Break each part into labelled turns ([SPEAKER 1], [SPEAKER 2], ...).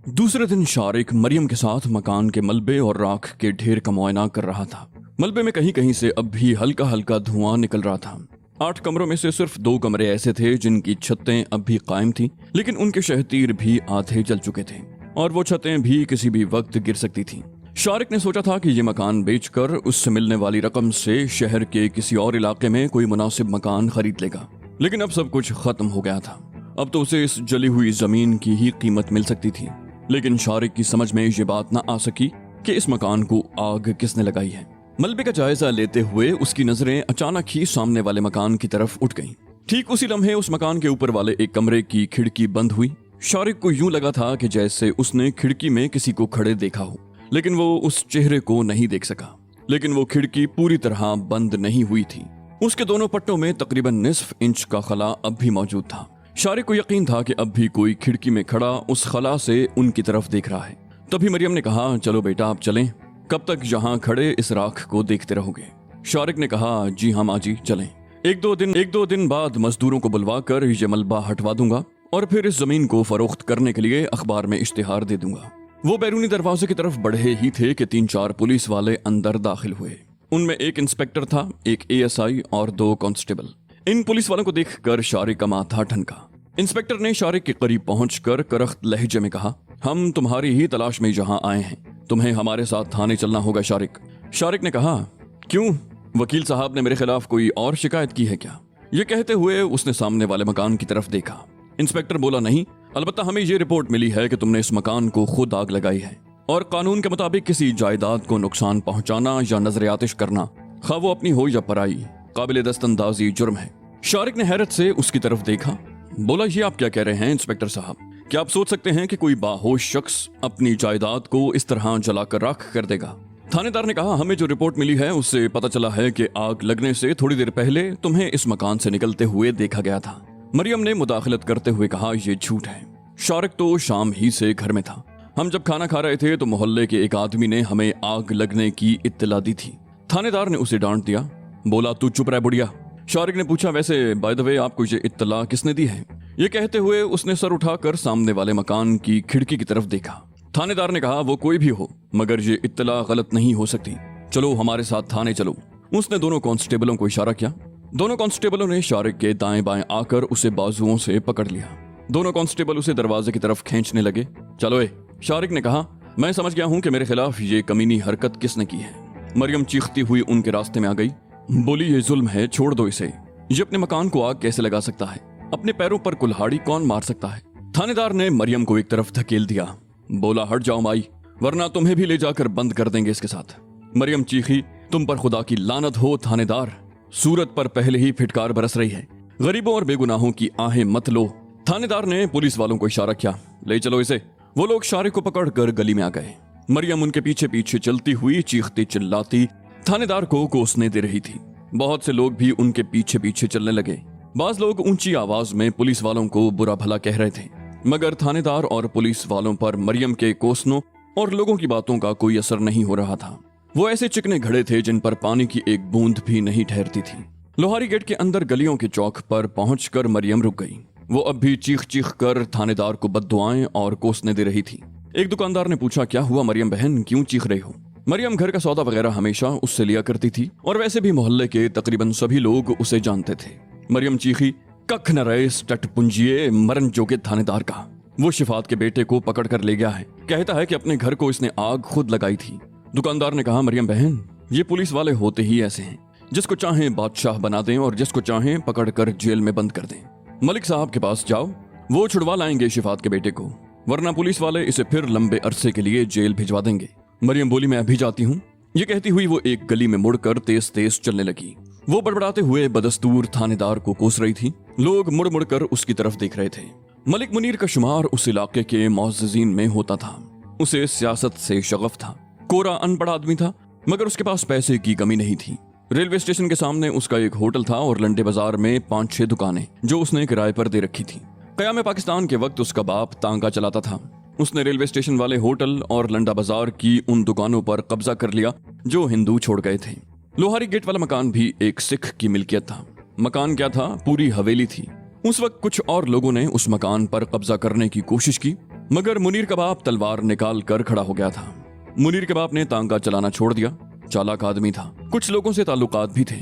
[SPEAKER 1] दूसरे दिन शारिक मरियम के साथ मकान के मलबे और राख के ढेर का मुआयना कर रहा था। मलबे में कहीं कहीं से अब भी हल्का हल्का धुआं निकल रहा था। 8 कमरों में से सिर्फ 2 कमरे ऐसे थे जिनकी छतें अब भी कायम थीं, लेकिन उनके शहतीर भी आधे जल चुके थे और वो छतें भी किसी भी वक्त गिर सकती थीं। शारिक ने सोचा था कि ये मकान बेचकर उससे मिलने वाली रकम से शहर के किसी और इलाके में कोई मुनासिब मकान खरीद लेगा, लेकिन अब सब कुछ खत्म हो गया था। अब तो उसे इस जली हुई जमीन की ही कीमत मिल सकती थी। लेकिन शारिक की समझ में ये बात न आ सकी कि इस मकान को आग किसने लगाई है। मलबे का जायजा लेते हुए उसकी नजरें अचानक ही सामने वाले मकान की तरफ उठ गईं। ठीक उसी लम्हे उस मकान के ऊपर वाले एक कमरे की खिड़की बंद हुई। शारिक को यूं लगा था कि जैसे उसने खिड़की में किसी को खड़े देखा हो, लेकिन वो उस चेहरे को नहीं देख सका। लेकिन वो खिड़की पूरी तरह बंद नहीं हुई थी। उसके दोनों पट्टों में तकरीबन निस्फ इंच का खला अब भी मौजूद था। शारिक को यकीन था कि अब भी कोई खिड़की में खड़ा उस खला से उनकी तरफ देख रहा है। तभी मरियम ने कहा, चलो बेटा आप चलें, कब तक यहाँ खड़े इस राख को देखते रहोगे। शारिक ने कहा, जी हाँ माँ जी चलें। एक दो दिन बाद मजदूरों को बुलवा कर ये मलबा हटवा दूंगा और फिर इस जमीन को फरोख्त करने के लिए अखबार में इश्तिहार दे दूंगा। वो बैरूनी दरवाजे की तरफ बढ़े ही थे कि 3-4 पुलिस वाले अंदर दाखिल हुए। उनमें एक इंस्पेक्टर था, एक ASI और 2 कांस्टेबल। इन पुलिस वालों को देखकर शारिक का माथा ठनका। इंस्पेक्टर ने शारिक के करीब पहुंचकर करख्त लहजे में कहा, हम तुम्हारी ही तलाश में यहाँ आए हैं, तुम्हें हमारे साथ थाने चलना होगा। शारिक ने कहा, क्यों, वकील साहब ने मेरे खिलाफ कोई और शिकायत की है क्या? ये कहते हुए उसने सामने वाले मकान की तरफ देखा। इंस्पेक्टर बोला, नहीं, अलबत्ता हमें ये रिपोर्ट मिली है कि तुमने इस मकान को खुद आग लगाई है और कानून के मुताबिक किसी जायदाद को नुकसान पहुंचाना या नजर आतिश करना, खा वो अपनी हो या पराई, काबिल दस्तंदाजी जुर्म है। शारिक ने हैरत से उसकी तरफ देखा। बोला, ये आप क्या कह रहे हैं इंस्पेक्टर साहब? क्या आप सोच सकते हैं कि कोई बाहोश शख्स अपनी जायदाद को इस तरह जलाकर राख कर देगा? थानेदार ने कहा, हमें जो रिपोर्ट मिली है उससे पता चला है कि आग लगने से थोड़ी देर पहले तुम्हें इस मकान से निकलते हुए देखा गया था। मरियम ने मुदाखलत करते हुए कहा, यह झूठ है। शारिक तो शाम ही से घर में था। हम जब खाना खा रहे थे तो मोहल्ले के एक आदमी ने हमें आग लगने की इत्तला दी थी। थानेदार ने उसे डांट दिया। बोला, तू चुप रह बुढ़िया। शारिक ने पूछा, वैसे बाय द वे आपको ये इत्तला किसने दी है? ये कहते हुए उसने सर उठाकर सामने वाले मकान की खिड़की की तरफ देखा। थानेदार ने कहा, वो कोई भी हो मगर ये इत्तला गलत नहीं हो सकती, चलो हमारे साथ थाने चलो। उसने दोनों कांस्टेबलों को इशारा किया। दोनों कांस्टेबलों ने शारिक के दाएं बाएं आकर उसे बाजुओं से पकड़ लिया। दोनों कांस्टेबल उसे दरवाजे की तरफ खींचने लगे। चलो शारिक ने कहा, मैं समझ गया हूं कि मेरे खिलाफ ये कमीनी हरकत किसने की है। मरियम चीखती हुई उनके रास्ते में आ गई। बोली, ये जुल्म है, छोड़ दो इसे। ये अपने मकान को आग कैसे लगा सकता है? अपने पैरों पर कुल्हाड़ी कौन मार सकता है? थानेदार ने मरियम को एक तरफ धकेल दिया। बोला, हट जाओ माई, वरना तुम्हें भी ले जाकर बंद कर देंगे इसके साथ। मरियम चीखी, तुम पर खुदा की लानत हो थानेदार, सूरत पर पहले ही फिटकार बरस रही है, गरीबों और बेगुनाहों की आहें मत लो। थानेदार ने पुलिस वालों को इशारा किया, ले चलो इसे। वो लोग शारिक को पकड़कर गली में आ गए। मरियम उनके पीछे पीछे चलती हुई चीखती चिल्लाती थानेदार को कोसने दे रही थी। बहुत से लोग भी उनके पीछे पीछे चलने लगे। बाज लोग ऊंची आवाज में पुलिस वालों को बुरा भला कह रहे थे, मगर थानेदार और पुलिस वालों पर मरियम के कोसनों और लोगों की बातों का कोई असर नहीं हो रहा था। वो ऐसे चिकने घड़े थे जिन पर पानी की एक बूंद भी नहीं ठहरती थी। लोहारी गेट के अंदर गलियों के चौक पर पहुंचकर मरियम रुक गई। वो अब भी चीख चीख कर थानेदार को बद्दुआएं और कोसने दे रही थी। एक दुकानदार ने पूछा, क्या हुआ मरियम बहन, क्यों चीख रही हो? मरियम घर का सौदा वगैरह हमेशा उससे लिया करती थी और वैसे भी मोहल्ले के तकरीबन सभी लोग उसे जानते थे। मरियम चीखी, कख न रहे इस टटपुंजिए मरन जोगे थानेदार का। वो शिफात के बेटे को पकड़ कर ले गया है, कहता है कि अपने घर को इसने आग खुद लगाई थी। दुकानदार ने कहा, मरियम बहन, ये पुलिस वाले होते ही ऐसे हैं, जिसको चाहें बादशाह बना दें और जिसको चाहें पकड़कर जेल में बंद कर दें। मलिक साहब के पास जाओ, वो छुड़वा लाएंगे शिफात के बेटे को, वरना पुलिस वाले इसे फिर लंबे अरसे के लिए जेल भिजवा देंगे। मरियम बोली, मैं अभी जाती हूँ। ये कहती हुई वो एक गली में मुड़कर तेज तेज चलने लगी। वो बड़बड़ाते हुए बदस्तूर थानेदार को कोस रही थी। लोग मुड़ मुड़ कर उसकी तरफ देख रहे थे। मलिक मुनीर का शुमार उस इलाके के मुअज़्ज़िज़ीन में होता था। उसे सियासत से शगफ था। कोरा अनपढ़ आदमी था, मगर उसके पास पैसे की कमी नहीं थी। रेलवे स्टेशन के सामने उसका एक होटल था और लंडे बाजार में 5-6 दुकानें जो उसने किराए पर दे रखी थी। क़याम पाकिस्तान के वक्त उसका बाप तांगा चलाता था। उसने रेलवे स्टेशन वाले होटल और लंडा बाजार की उन दुकानों पर कब्जा कर लिया जो हिंदू छोड़ गए थे। लोहारी गेट वाला मकान भी एक सिख की मिल्कियत था। मकान क्या था, पूरी हवेली थी। उस वक्त कुछ और लोगों ने उस मकान पर कब्जा करने की कोशिश की, मगर मुनीर का बाप तलवार निकाल कर खड़ा हो गया था। मुनीर के बाप ने तांगा चलाना छोड़ दिया। चालाक आदमी था, कुछ लोगों से ताल्लुकात भी थे।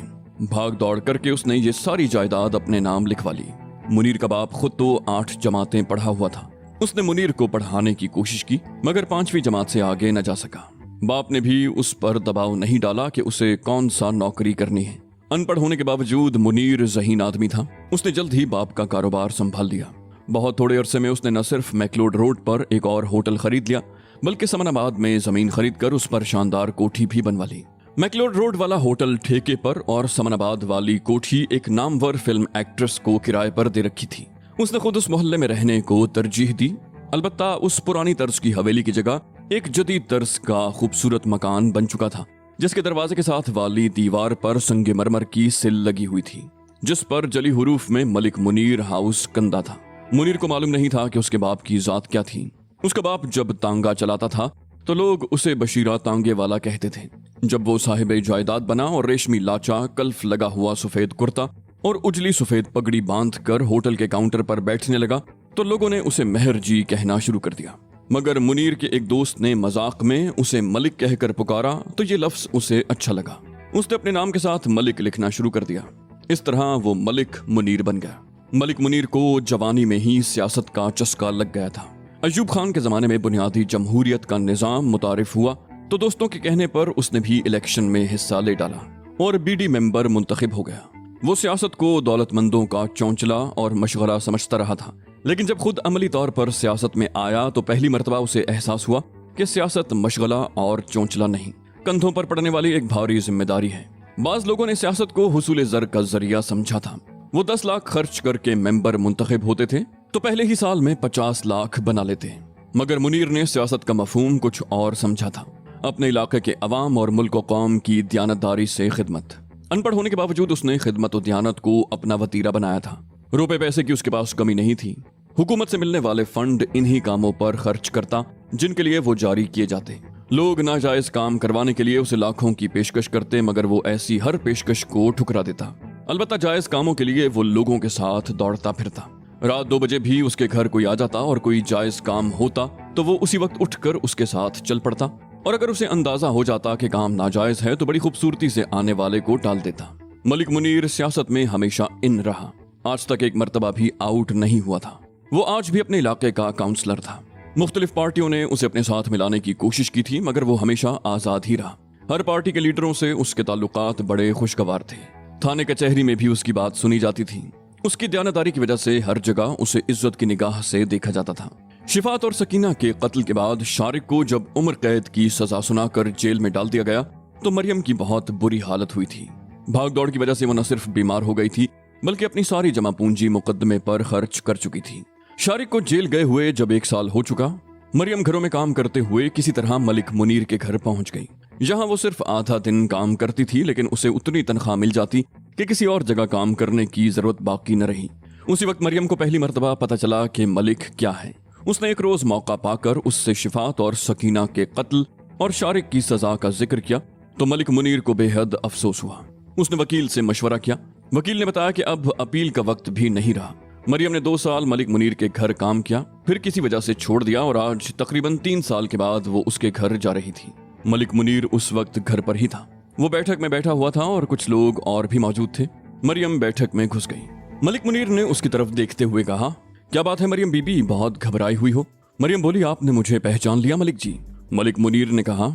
[SPEAKER 1] भाग दौड़ करके उसने ये सारी जायदाद अपने नाम लिखवा ली। मुनीर का बाप खुद तो 8 जमातें पढ़ा हुआ था। उसने मुनीर को पढ़ाने की कोशिश की, मगर 5वीं जमात से आगे न जा सका। बाप ने भी उस पर दबाव नहीं डाला कि उसे कौन सा नौकरी करनी है। अनपढ़ होने के बावजूद मुनीर ज़हीन आदमी था। उसने जल्द ही बाप का कारोबार संभाल लिया। बहुत थोड़े अरसे में उसने न सिर्फ मैकलोड रोड पर एक और होटल खरीद लिया, बल्कि समनाबाद में जमीन खरीद कर उस पर शानदार कोठी भी बनवा ली। मैकलोड रोड वाला होटल ठेके पर और समनाबाद वाली कोठी एक नामवर फिल्म एक्ट्रेस को किराए पर दे रखी थी। उसने खुद उस मोहल्ले में रहने को तरजीह दी। अलबत्ता उस पुरानी तर्ज की हवेली की जगह एक जदीद तर्ज का खूबसूरत मकान बन चुका था, जिसके दरवाजे के साथ वाली दीवार पर संगमरमर की सिल लगी हुई थी, जिस पर जली हुरूफ में मलिक मुनीर हाउस कंदा था। मुनीर को मालूम नहीं था कि उसके बाप की जात क्या थी। उसका बाप जब तांगा चलाता था तो लोग उसे बशीरा तांगे वाला कहते थे। जब वो साहिब जायदाद बना और रेशमी लाचा, कल्फ लगा हुआ सफेद कुर्ता और उजली सफेद पगड़ी बांध कर होटल के काउंटर पर बैठने लगा तो लोगों ने उसे मेहर जी कहना शुरू कर दिया। मगर मुनीर के एक दोस्त ने मजाक में उसे मलिक कहकर पुकारा तो ये लफ्ज उसे अच्छा लगा। उसने अपने नाम के साथ मलिक लिखना शुरू कर दिया। इस तरह वो मलिक मुनीर बन गया। मलिक मुनीर को जवानी में ही सियासत का चस्का लग गया था। अयूब खान के जमाने में बुनियादी जमहूरियत का निजाम मुतारिफ हुआ तो दोस्तों के कहने पर उसने भी इलेक्शन में हिस्सा ले डाला और बीडी मेंबर मुंतखब हो गया। वो सियासत को दौलतमंदों का चौंचला और मशगरा समझता रहा था, लेकिन जब खुद अमली तौर पर सियासत में आया तो पहली मर्तबा उसे एहसास हुआ कि सियासत मशगला और चौंचला नहीं, कंधों पर पड़ने वाली एक भारी जिम्मेदारी है। बाज लोगों ने सियासत को हुसूल ज़र का जरिया समझा था। वो 10 लाख खर्च करके मेंबर मुंतखब होते थे तो पहले ही साल में 50 लाख बना लेते। मगर मुनीर ने सियासत का मफहूम कुछ और समझा था, अपने इलाके के अवाम और मुल्क व कौम की दियानतदारी से खिदमत। अनपढ़ होने के बावजूद उसने खिदमत और दियानत को अपना वतीरा बनाया था। रुपए पैसे की उसके पास कमी नहीं थी। हुकूमत से मिलने वाले फंड इन्हीं कामों पर खर्च करता जिनके लिए वो जारी किए जाते। लोग नाजायज काम करवाने के लिए उसे लाखों की पेशकश करते, मगर वो ऐसी हर पेशकश को ठुकरा देता। अलबत्ता जायज कामों के लिए वो लोगों के साथ दौड़ता फिरता। रात 2 बजे भी उसके घर कोई आ जाता और कोई जायज काम होता तो वो उसी वक्त उठकर उसके साथ चल पड़ता, और अगर उसे अंदाजा हो जाता कि काम नाजायज है तो बड़ी खूबसूरती से आने वाले को टाल देता। मलिक मुनीर सियासत में हमेशा इन रहा। आज तक एक मर्तबा भी आउट नहीं हुआ था। वो आज भी अपने इलाके का काउंसलर था। मुख्तलिफ पार्टियों ने उसे अपने साथ मिलाने की कोशिश की थी, मगर वो हमेशा आजाद ही रहा। हर पार्टी के लीडरों से उसके ताल्लुकात बड़े खुशगवार थे। थाने कचहरी में भी उसकी बात सुनी जाती थी। उसकी दयानतदारी की वजह से हर जगह उसे इज्जत की निगाह से देखा जाता था। शिफात और सकीना के कत्ल के बाद शारिक को जब उम्र कैद की सजा सुनाकर जेल में डाल दिया गया तो मरियम की बहुत बुरी हालत हुई थी। भाग दौड़ की वजह से वो न सिर्फ बीमार हो गई थी बल्कि अपनी सारी जमा पूंजी मुकदमे पर खर्च कर चुकी थी। शारिक को जेल गए हुए जब 1 साल हो चुका, मरियम घरों में काम करते हुए किसी तरह मलिक मुनीर के घर पहुंच गई। यहाँ वो सिर्फ आधा दिन काम करती थी, लेकिन उसे उतनी तनख्वाह मिल जाती कि किसी और जगह काम करने की जरूरत बाकी न रही। उसी वक्त मरियम को पहली मर्तबा पता चला कि मलिक क्या है। उसने एक रोज मौका पाकर उससे शिफात और सकीना के कत्ल और शारिक की सजा का जिक्र किया तो मलिक मुनीर को बेहद अफसोस हुआ। उसने वकील से मशवरा किया। वकील ने बताया कि अब अपील का वक्त भी नहीं रहा। मरियम ने 2 साल मलिक मुनीर के घर काम किया, फिर किसी वजह से छोड़ दिया और आज तकरीबन 3 साल के बाद वो उसके घर जा रही थी। मलिक मुनीर उस वक्त घर पर ही था। वो बैठक में बैठा हुआ था और कुछ लोग और भी मौजूद थे। मरियम बैठक में घुस गई। मलिक मुनीर ने उसकी तरफ देखते हुए कहा, क्या बात है मरियम बीबी, बहुत घबराई हुई हो? मरियम बोली, आपने मुझे पहचान लिया मलिक जी? मलिक मुनीर ने कहा,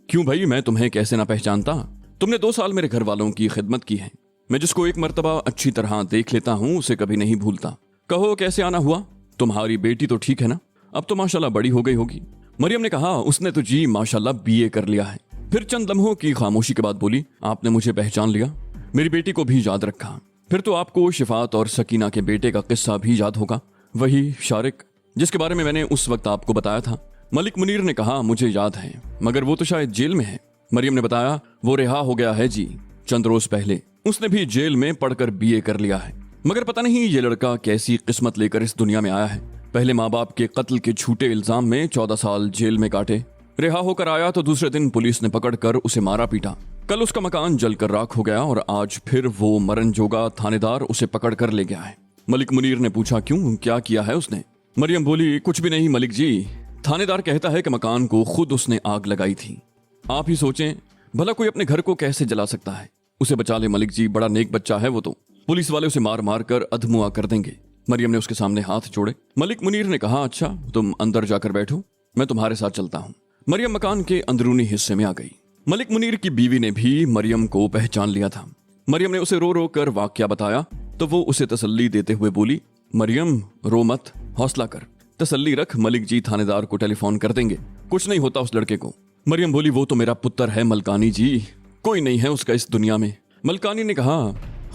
[SPEAKER 1] क्यों भाई, मैं तुम्हें कैसे ना पहचानता। तुमने 2 साल मेरे घर वालों की खिदमत की है। मैं जिसको एक मर्तबा अच्छी तरह देख लेता हूँ उसे कभी नहीं भूलता। कहो कैसे आना हुआ? तुम्हारी बेटी तो ठीक है ना? अब तो माशाल्लाह बड़ी हो गई होगी। मरियम ने कहा, उसने तो जी माशाल्लाह BA कर लिया है। फिर चंद लम्हों की खामोशी के बाद बोली, आपने मुझे पहचान लिया, मेरी बेटी को भी याद रखा। फिर तो आपको शिफात और सकीना के बेटे का किस्सा भी याद होगा, वही शारिक जिसके बारे में मैंने उस वक्त आपको बताया था। मलिक मुनीर ने कहा, मुझे याद है, मगर वो तो शायद जेल में है। मरियम ने बताया, वो रिहा हो गया है जी, चंद रोज पहले। उसने भी जेल में पढ़कर BA कर लिया है, मगर पता नहीं ये लड़का कैसी किस्मत लेकर इस दुनिया में आया है। पहले माँ बाप के कत्ल के झूठे इल्जाम में 14 साल जेल में काटे। रिहा होकर आया तो दूसरे दिन पुलिस ने पकड़कर उसे मारा पीटा। कल उसका मकान जलकर राख हो गया और आज फिर वो मरन जोगा थानेदार उसे पकड़ कर ले गया है। मलिक मुनीर ने पूछा, क्यों, क्या किया है उसने? मरियम बोली, कुछ भी नहीं मलिक जी, थानेदार कहता है कि मकान को खुद उसने आग लगाई थी। आप ही सोचें, भला कोई अपने घर को कैसे जला सकता है। उसे बचा ले मलिक जी, बड़ा नेक बच्चा है वो तो, पुलिस वाले उसे मार मार कर अधमुआ कर देंगे। मरियम ने उसके सामने हाथ जोड़े। मलिक मुनीर ने कहा, अच्छा तुम अंदर जाकर बैठो, मैं तुम्हारे साथ चलता हूँ। मरियम मकान के अंदरूनी हिस्से में आ गई। मलिक मुनीर की बीवी ने भी मरियम को पहचान लिया था। मरियम ने उसे रो रो कर वाकया बताया तो वो उसे तसल्ली देते हुए बोली, मरियम रो मत, हौसला कर, तसल्ली रख, मलिक जी थानेदार को टेलीफोन कर देंगे, कुछ नहीं होता उस लड़के को। मरियम बोली, वो तो मेरा पुत्र है मलकानी जी, कोई नहीं है उसका इस दुनिया में। मलकानी ने कहा,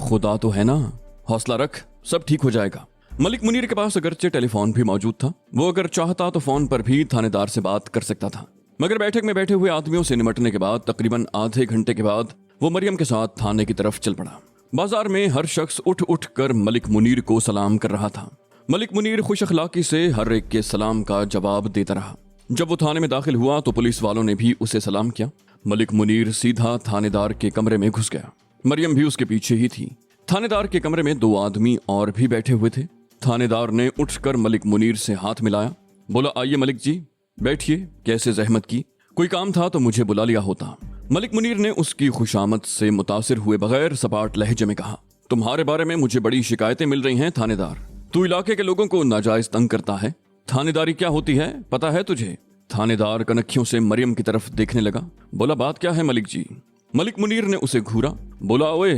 [SPEAKER 1] खुदा तो है ना, हौसला रख, सब ठीक हो जाएगा। मलिक मुनीर के पास अगरचे टेलीफोन भी मौजूद था, वो अगर चाहता तो फोन पर भी थानेदार से बात कर सकता था। मगर बैठक में बैठे हुए आदमियों से निमटने के बाद तकरीबन आधे घंटे के बाद वो मरियम के साथ थाने की तरफ चल पड़ा। बाजार में हर शख्स उठ उठ कर मलिक मुनीर को सलाम कर रहा था। मलिक मुनीर खुश अखलाकी से हर एक के सलाम का जवाब देता रहा। जब वो थाने में दाखिल हुआ तो पुलिस वालों ने भी उसे सलाम किया। मलिक मुनीर सीधा थानेदार के कमरे में घुस गया। मरियम भी उसके पीछे ही थी। थानेदार के कमरे में 2 आदमी और भी बैठे हुए थे। थानेदार ने उठकर मलिक मुनीर से हाथ मिलाया, बोला, आइए मलिक जी बैठिए, कैसे जहमत की, कोई काम था तो मुझे बुला लिया होता। मलिक मुनीर ने उसकी खुशामद से मुतासिर हुए बगैर सपाट लहजे में कहा, तुम्हारे बारे में मुझे बड़ी शिकायतें मिल रही हैं थानेदार, तू इलाके के लोगों को नाजायज तंग करता है। थानेदारी क्या होती है पता है तुझे? थानेदार कनखियों से मरियम की तरफ देखने लगा, बोला, बात क्या है मलिक जी? मलिक मुनीर ने उसे घूरा, बोला, ओए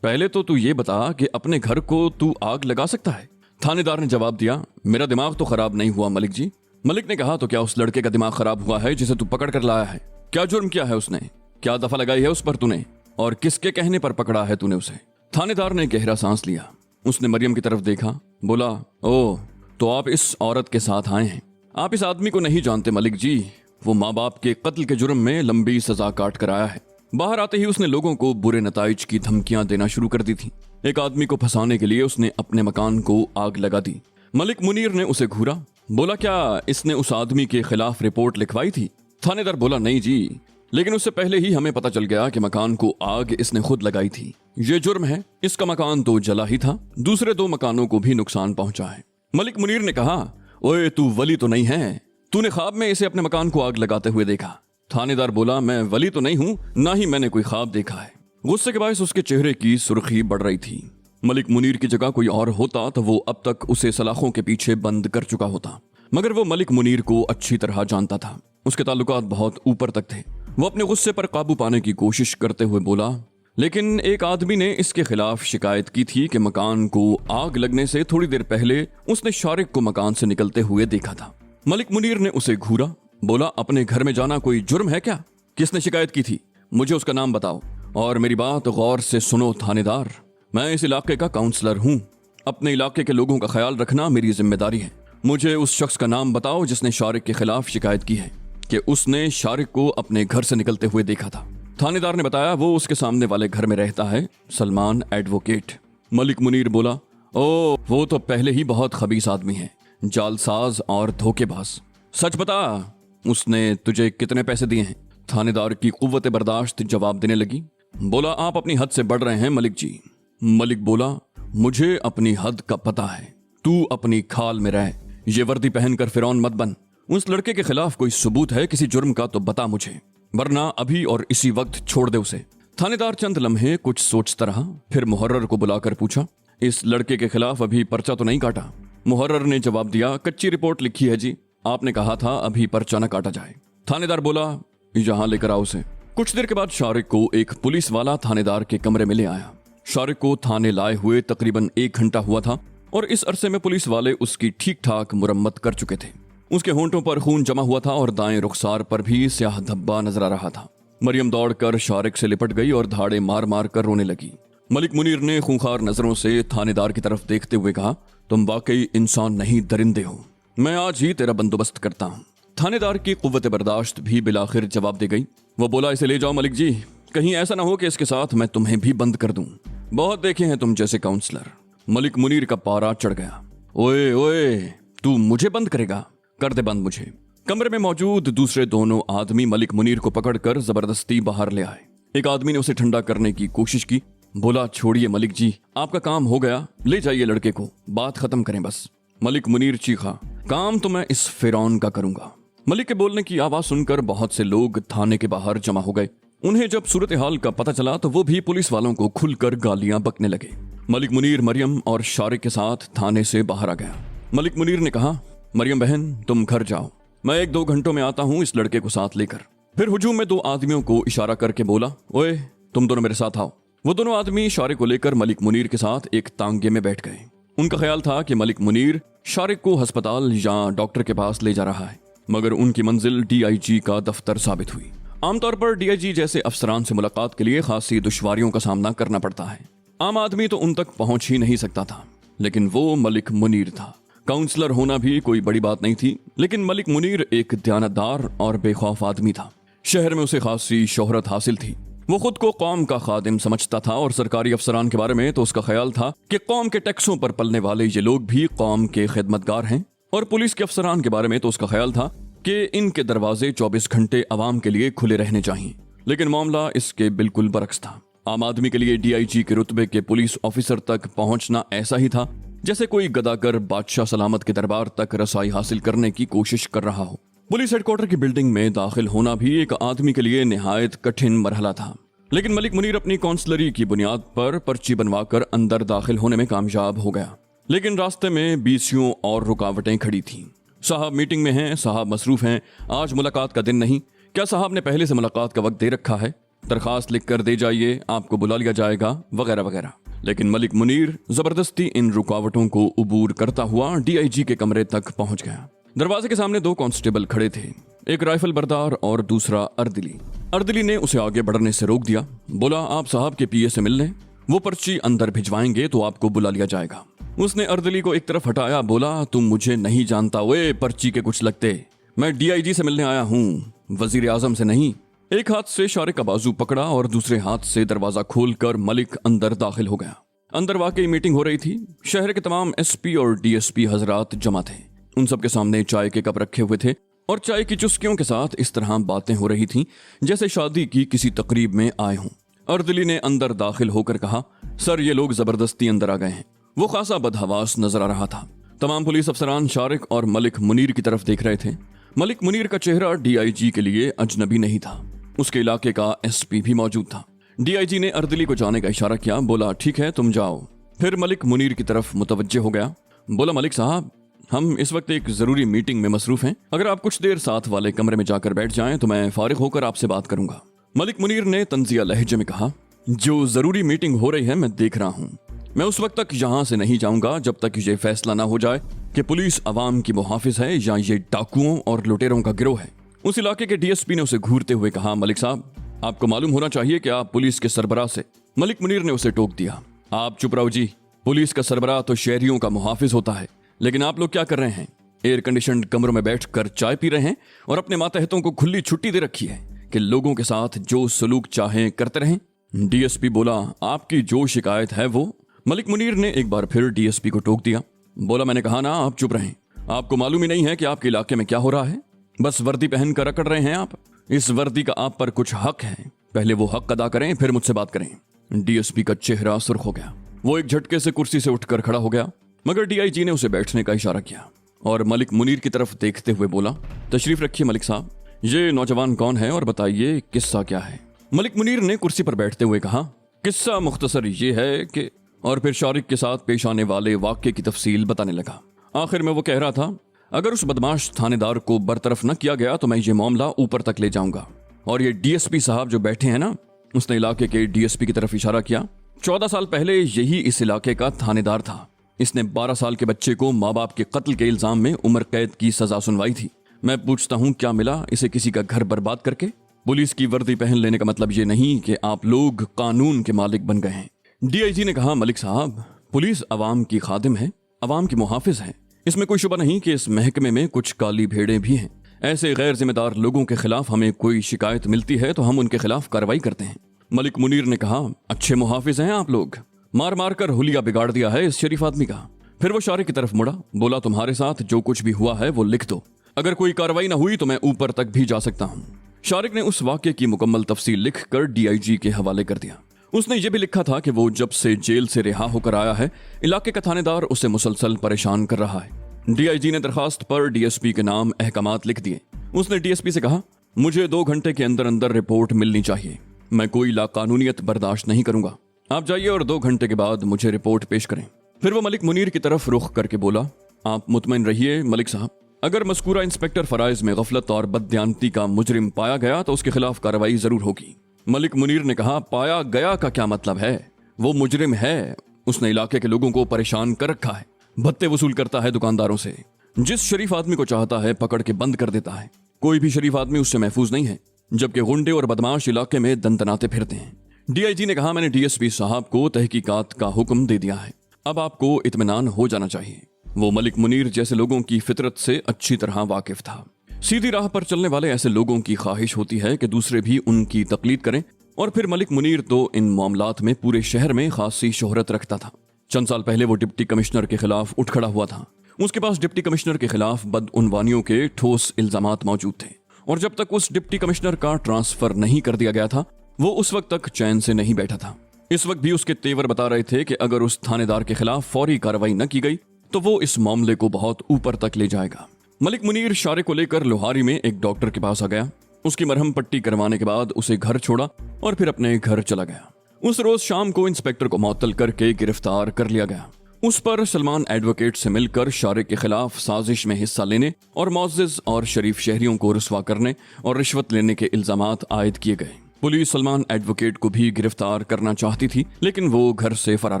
[SPEAKER 1] पहले तो तू ये बता कि अपने घर को तू आग लगा सकता है? थानेदार ने जवाब दिया, मेरा दिमाग तो खराब नहीं हुआ मलिक जी। मलिक ने कहा, तो क्या उस लड़के का दिमाग खराब हुआ है जिसे तू पकड़ कर लाया है? क्या जुर्म किया है उसने? क्या दफा लगाई है उस पर तूने? और किसके कहने पर पकड़ा है तूने उसे? थानेदार ने गहरा सांस लिया। उसने मरियम की तरफ देखा, बोला, ओ तो आप इस औरत के साथ आए हैं। आप इस आदमी को नहीं जानते मलिक जी, वो माँ बाप के कत्ल के जुर्म में लंबी सजा काट कर आया है। बाहर आते ही उसने लोगों को बुरे नताइज की धमकियां देना शुरू कर दी थी। एक आदमी को फंसाने के लिए उसने अपने मकान को आग लगा दी। मलिक मुनीर ने उसे घूरा, बोला, क्या इसने उस आदमी के खिलाफ रिपोर्ट लिखवाई थी? थानेदार बोला, नहीं जी, लेकिन उससे पहले ही हमें पता चल गया कि मकान को आग इसने खुद लगाई थी। ये जुर्म है, इसका मकान तो जला ही था, दूसरे 2 मकानों को भी नुकसान पहुंचा है। मलिक मुनीर ने कहा, ओए तू वली तो नहीं है, तूने ख्वाब में इसे अपने मकान को आग लगाते हुए देखा? थानेदार बोला, मैं वली तो नहीं हूं, ना ही मैंने कोई ख्वाब देखा है। गुस्से के बायस उसके चेहरे की सुर्खी बढ़ रही थी। मलिक मुनीर की जगह कोई और होता तो वो अब तक उसे सलाखों के पीछे बंद कर चुका होता, मगर वो मलिक मुनीर को अच्छी तरह जानता था। उसके ताल्लुकात बहुत ऊपर तक थे। वो अपने गुस्से पर काबू पाने की कोशिश करते हुए बोला, लेकिन एक आदमी ने इसके खिलाफ शिकायत की थी कि मकान को आग लगने से थोड़ी देर पहले उसने शारिक को मकान से निकलते हुए देखा था। मलिक मुनीर ने उसे घूरा, बोला, अपने घर में जाना कोई जुर्म है क्या? किसने शिकायत की थी? मुझे उसका नाम बताओ, और मेरी बात गौर से सुनो थानेदार, मैं इस इलाके का काउंसलर हूँ, अपने इलाके के लोगों का ख्याल रखना मेरी जिम्मेदारी है। मुझे उस शख्स का नाम बताओ जिसने शारिक के खिलाफ शिकायत की है कि उसने शारिक को अपने घर से निकलते हुए देखा था। थानेदार ने बताया, वो उसके सामने वाले घर में रहता है, सलमान एडवोकेट। मलिक मुनीर बोला, ओ वो तो पहले ही बहुत खबीस आदमी है, जालसाज और धोखेबाज। सच बता, उसने तुझे कितने पैसे दिए हैं? थानेदार की कुव्वत बर्दाश्त जवाब देने लगी। बोला, आप अपनी हद से बढ़ रहे हैं मलिक जी। मलिक बोला, मुझे अपनी हद का पता है, तू अपनी खाल में रह, ये वर्दी पहनकर फिरौन मत बन। उस लड़के के खिलाफ कोई सबूत है किसी जुर्म का तो बता मुझे, वरना अभी और इसी वक्त छोड़ दे उसे। थानेदार चंद लम्हे कुछ सोचता रहा, फिर मुहर्रर को बुलाकर पूछा, इस लड़के के खिलाफ अभी पर्चा तो नहीं काटा? मुहर्रर ने जवाब दिया, कच्ची रिपोर्ट लिखी है जी, आपने कहा था अभी पर्चा न काटा जाए। थानेदार बोला, यहाँ लेकर आओ उसे। कुछ देर के बाद शारिक को एक पुलिस वाला थानेदार के कमरे में ले आया। शारिक को थाने लाए हुए तकरीबन 1 घंटा हुआ था और इस अरसे में पुलिस वाले उसकी ठीक ठाक मुरम्मत कर चुके थे। उसके होंठों पर खून जमा हुआ था और दाएं रुखसार पर भी स्याह धब्बा नजर आ रहा था। मरियम दौड़कर शारिक से लिपट गई और धाड़े मार मार कर रोने लगी। मलिक मुनीर ने खूंखार नजरों से थानेदार की तरफ देखते हुए कहा, तुम वाकई इंसान नहीं दरिंदे हो, मैं आज ही तेरा बंदोबस्त करता हूँ। थानेदार की कुव्वत बर्दाश्त भी बिलाखिर जवाब दे गई। वो बोला, इसे ले जाओ मलिक जी, कहीं ऐसा ना हो कि इसके साथ मैं तुम्हें भी बंद कर दूं। बहुत देखे हैं तुम जैसे काउंसलर। मलिक मुनीर का पारा चढ़ गया। ओए ओए, तू मुझे बंद करेगा? कर दे बंद मुझे। कमरे में मौजूद दूसरे दोनों आदमी मलिक मुनीर को पकड़कर जबरदस्ती बाहर ले आए। एक आदमी ने उसे ठंडा करने की कोशिश की। बोला, छोड़िए मलिक जी, आपका काम हो गया, ले जाइए लड़के को, बात खत्म करें बस। मलिक मुनीर चीखा, काम तो मैं इस फिरौन का करूंगा। मलिक के बोलने की आवाज सुनकर बहुत से लोग थाने के बाहर जमा हो गए। उन्हें जब सूरत हाल का पता चला तो वो भी पुलिस वालों को खुलकर गालियां बकने लगे। मलिक मुनीर मरियम और शारिक के साथ थाने से बाहर आ गया। मलिक मुनीर ने कहा, मरियम बहन तुम घर जाओ, मैं 1-2 घंटों में आता हूं इस लड़के को साथ लेकर। फिर हुजूम में 2 आदमियों को इशारा करके बोला, ओए तुम दोनों मेरे साथ आओ। वो दोनों आदमी शारिक को लेकर मलिक मुनीर के साथ एक तांगे में बैठ गए। उनका ख्याल था कि मलिक मुनीर शारिक को अस्पताल या डॉक्टर के पास ले जा रहा है, मगर उनकी मंजिल DIG का दफ्तर साबित हुई। आमतौर पर DIG जैसे अफसरान से मुलाकात के लिए खासी दुश्वारियों का सामना करना पड़ता है। आम आदमी तो उन तक पहुंच ही नहीं सकता था, लेकिन वो मलिक मुनीर था। काउंसलर होना भी कोई बड़ी बात नहीं थी, लेकिन मलिक मुनीर एक दयानतदार और बेखौफ आदमी था। शहर में उसे खासी शोहरत हासिल थी। वो खुद को कौम का खादिम समझता था और सरकारी अफसरान के बारे में तो उसका ख्याल था कि कौम के टैक्सों पर पलने वाले ये लोग भी कौम के खिदमतगार हैं। और पुलिस के अफसरान के बारे में तो उसका ख्याल था कि इनके दरवाजे 24 घंटे आवाम के लिए खुले रहने चाहिए। लेकिन मामला इसके बिल्कुल बरक्स था। आम आदमी के लिए DIG के रुतबे के पुलिस ऑफिसर तक पहुंचना ऐसा ही था जैसे कोई गदागर बादशाह सलामत के दरबार तक रसाई हासिल करने की कोशिश कर रहा हो। पुलिस हेडक्वार्टर की बिल्डिंग में दाखिल होना भी एक आदमी के लिए निहायत कठिन मरहला था। लेकिन मलिक मुनीर अपनी काउंसलरी की बुनियाद पर पर्ची बनवाकर अंदर दाखिल होने में कामयाब हो गया। लेकिन रास्ते में बीसियों और रुकावटें खड़ी थीं। साहब मीटिंग में हैं, साहब मसरूफ हैं, आज मुलाकात का दिन नहीं, क्या साहब ने पहले से मुलाकात का वक्त दे रखा है, दरखास्त लिख कर दे जाइए, आपको बुला लिया जाएगा, वगैरह वगैरह। लेकिन मलिक मुनीर जबरदस्ती इन रुकावटों को उबूर करता हुआ DIG के कमरे तक पहुंच गया। दरवाजे के सामने 2 कांस्टेबल खड़े थे, एक राइफल बरदार और दूसरा अर्दिली। अर्दिली ने उसे आगे बढ़ने से रोक दिया, बोला आप साहब के PA से मिल लें, वो पर्ची अंदर भिजवाएंगे तो आपको बुला लिया जाएगा। उसने अर्दिली को एक तरफ हटाया, बोला तुम मुझे नहीं जानता, वे पर्ची के कुछ लगते, मैं DIG से मिलने आया हूँ, वजीर आजम से नहीं। एक हाथ से शारिक का बाजू पकड़ा और दूसरे हाथ से दरवाजा खोलकर मलिक अंदर दाखिल हो गया। अंदर वाकई मीटिंग हो रही थी। शहर के तमाम SP और DSP हजरात जमा थे। उन सब के सामने चाय के कप रखे हुए थे और चाय की चुस्कियों के साथ इस तरह बातें हो रही थीं जैसे शादी की किसी तकरीब में आए हों। अर्दिली ने अंदर दाखिल होकर कहा, सर ये लोग जबरदस्ती अंदर आ गए हैं। वो खासा बदहवास नजर आ रहा था। तमाम पुलिस अफसरान शारिक और मलिक मुनीर की तरफ देख रहे थे। मलिक मुनीर का चेहरा DIG के लिए अजनबी नहीं था। उसके इलाके का SP भी मौजूद था। DIG ने अर्दिली को जाने का इशारा किया, बोला ठीक है तुम जाओ। फिर मलिक मुनीर की तरफ मुतवज्जे हो गया, बोला मलिक साहब हम इस वक्त एक जरूरी मीटिंग में मसरूफ हैं, अगर आप कुछ देर साथ वाले कमरे में जाकर बैठ जाएं तो मैं फारिग होकर आपसे बात करूंगा। मलिक मुनीर ने तंजिया लहजे में कहा, जो जरूरी मीटिंग हो रही है मैं देख रहा हूँ, मैं उस वक्त तक यहाँ से नहीं जाऊंगा जब तक ये फैसला ना हो जाए कि पुलिस अवाम की मुहाफिज है या ये डाकुओं और लुटेरों का गिरोह है। उस इलाके के DSP ने उसे घूरते हुए कहा, मलिक साहब आपको मालूम होना चाहिए कि आप पुलिस के सरबराह से। मलिक मुनीर ने उसे टोक दिया, आप चुप रहो जी, पुलिस का सरबराह तो शहरियों का मुहाफिज होता है, लेकिन आप लोग क्या कर रहे हैं, एयर कंडीशन कमरों में बैठकर चाय पी रहे हैं और अपने मातहतों को खुली छुट्टी दे रखी है कि लोगों के साथ जो सलूक चाहें करते रहें। DSP बोला, आपकी जो शिकायत है वो। मलिक मुनीर ने एक बार फिर DSP को टोक दिया, बोला मैंने कहा ना आप चुप रहें, आपको मालूम ही नहीं है कि आपके इलाके में क्या हो रहा है, बस वर्दी पहन कर अकड़ रहे हैं आप, इस वर्दी का आप पर कुछ हक है, पहले वो हक अदा करें फिर मुझसे बात करें। DSP का चेहरा सुर्ख हो गया, वो एक झटके से कुर्सी से उठकर खड़ा हो गया, मगर DIG ने उसे बैठने का इशारा किया और मलिक मुनीर की तरफ देखते हुए बोला, तशरीफ रखिए मलिक साहब, ये नौजवान कौन है और बताइए किस्सा क्या है। मलिक मुनीर ने कुर्सी पर बैठते हुए कहा, किस्सा मुख्तसर ये है कि, और फिर शारिक के साथ पेश आने वाले वाक़े की तफसील बताने लगा। आखिर में वो कह रहा था, अगर उस बदमाश थानेदार को बरतरफ न किया गया तो मैं ये मामला ऊपर तक ले जाऊंगा। और ये DSP साहब जो बैठे हैं ना, उसने इलाके के DSP की तरफ इशारा किया, 14 साल पहले यही इस इलाके का थानेदार था। इसने 12 साल के बच्चे को माँ बाप के कत्ल के इल्जाम में उम्र कैद की सजा सुनवाई थी। मैं पूछता हूँ क्या मिला इसे किसी का घर बर्बाद करके? पुलिस की वर्दी पहन लेने का मतलब ये नहीं कि आप लोग कानून के मालिक बन गए हैं। DIG ने कहा, मलिक साहब पुलिस अवाम की खादिम है, अवाम की मुहाफिज है, इसमें कोई शुबा नहीं कि इस महकमे में कुछ काली भेड़ें भी हैं। ऐसे गैर जिम्मेदार लोगों के खिलाफ हमें कोई शिकायत मिलती है तो हम उनके खिलाफ कार्रवाई करते हैं। मलिक मुनीर ने कहा, अच्छे मुहाफिज हैं आप लोग, मार मार कर हुलिया बिगाड़ दिया है इस शरीफ आदमी का। फिर वो शारिक की तरफ मुड़ा, बोला तुम्हारे साथ जो कुछ भी हुआ है वो लिख दो, अगर कोई कार्रवाई ना हुई तो मैं ऊपर तक भी जा सकता हूँ। शारिक ने उस वाक़े की मुकम्मल तफसील लिख कर DIG के हवाले कर दिया। उसने ये भी लिखा था कि वो जब से जेल से रिहा होकर आया है, इलाके का थानेदार उसे मुसलसल परेशान कर रहा है। डीआईजी ने दरखास्त पर डीएसपी के नाम अहकामात लिख दिए। उसने डीएसपी से कहा, मुझे 2 घंटे के अंदर अंदर रिपोर्ट मिलनी चाहिए। मैं कोई लाकानूनियत बर्दाश्त नहीं करूंगा। आप जाइए और 2 घंटे के बाद मुझे रिपोर्ट पेश करें। फिर वो मलिक मुनीर की तरफ रुख करके बोला, आप मुतमईन रहिए मलिक साहब, अगर मस्कूरा इंस्पेक्टर फराइज में गफलत और बददियानती का मुजरिम पाया गया तो उसके खिलाफ कार्रवाई जरूर होगी। मलिक मुनीर ने कहा, पाया गया का क्या मतलब है? वो मुजरिम है, उसने इलाके के लोगों को परेशान कर रखा है, भत्ते वसूल करता है दुकानदारों से, जिस शरीफ आदमी को चाहता है पकड़ के बंद कर देता है। कोई भी शरीफ आदमी उससे महफूज नहीं है, जबकि गुंडे और बदमाश इलाके में दंतनाते फिरते हैं। डीआईजी ने कहा, मैंने डीएसपी साहब को तहकीकात का हुक्म दे दिया है, अब आपको इत्मीनान हो जाना चाहिए। वो मलिक मुनीर जैसे लोगों की फितरत से अच्छी तरह वाकिफ था। सीधी राह पर चलने वाले ऐसे लोगों की ख्वाहिश होती है कि दूसरे भी उनकी तकलीद करें, और फिर मलिक मुनीर तो इन मामलात में पूरे शहर में खासी शोहरत रखता था। चंद साल पहले वो डिप्टी कमिश्नर के खिलाफ उठ खड़ा हुआ था। उसके पास डिप्टी कमिश्नर के खिलाफ बदउनवानियों के ठोस इल्जामात मौजूद थे, और जब तक उस डिप्टी कमिश्नर का ट्रांसफर नहीं कर दिया गया था, वो उस वक्त तक चैन से नहीं बैठा था। इस वक्त भी उसके तेवर बता रहे थे कि अगर उस थानेदार के खिलाफ फौरी कार्रवाई न की गई तो वो इस मामले को बहुत ऊपर तक ले जाएगा। मलिक मुनीर शारे को लेकर लोहारी में एक डॉक्टर के पास आ गया। उसकी मरहम पट्टी करवाने के बाद उसे घर छोड़ा और फिर अपने घर चला गया। उस रोज शाम को इंस्पेक्टर को मुअत्तल करके गिरफ्तार कर लिया गया। उस पर सलमान एडवोकेट से मिलकर शारे के खिलाफ साजिश में हिस्सा लेने और मुअज़्ज़िज़ और शरीफ शहरियों को रुस्वा करने और रिश्वत लेने के इल्जामात आयद किए गए। पुलिस सलमान एडवोकेट को भी गिरफ्तार करना चाहती थी, लेकिन वो घर से फरार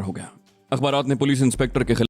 [SPEAKER 1] हो गया। अखबारात ने पुलिस इंस्पेक्टर के